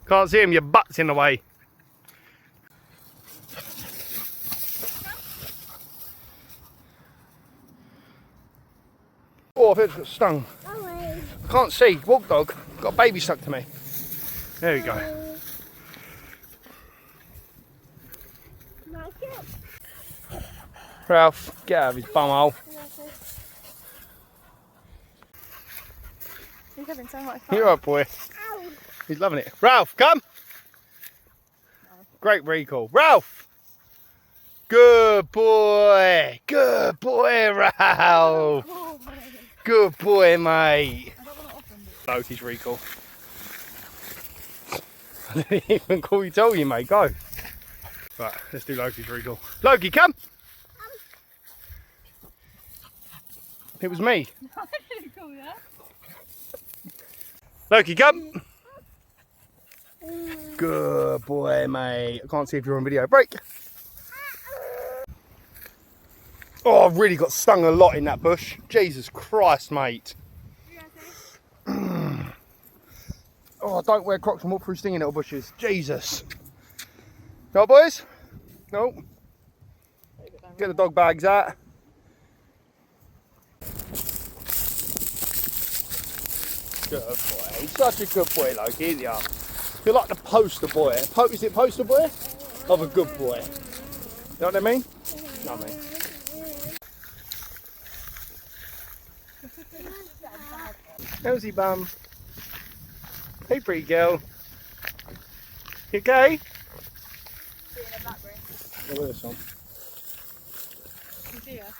Can't see him, your butt's in the way. Oh, I think it's got stung. I can't see. Walk dog. Got a baby stuck to me. There we go. Ralph, get out of his bum hole. He's having so much fun. You're right, boy. He's loving it. Ralph, come. Great recall. Ralph! Good boy. Good boy, Ralph. Good boy, mate. Loki's recall. I didn't even call you, tell you, mate. Go. Right, let's do Loki's recall. Loki, come. It was me. I didn't call that. Loki, come. Good boy, mate. I can't see if you're on video. Break. Oh, I've really got stung a lot in that bush. Jesus Christ, mate. Oh, don't wear Crocs and walk through stinging little bushes. Jesus. No, boys? No. Get the dog bags out. Good boy. He's such a good boy, Loki, isn't he? You're like the poster boy. Is it poster boy? Of a good boy. You know what I mean? You know what I mean? Nosy bum. Hey, pretty girl. You okay? See you in a blackberry. Look at this one. You see her?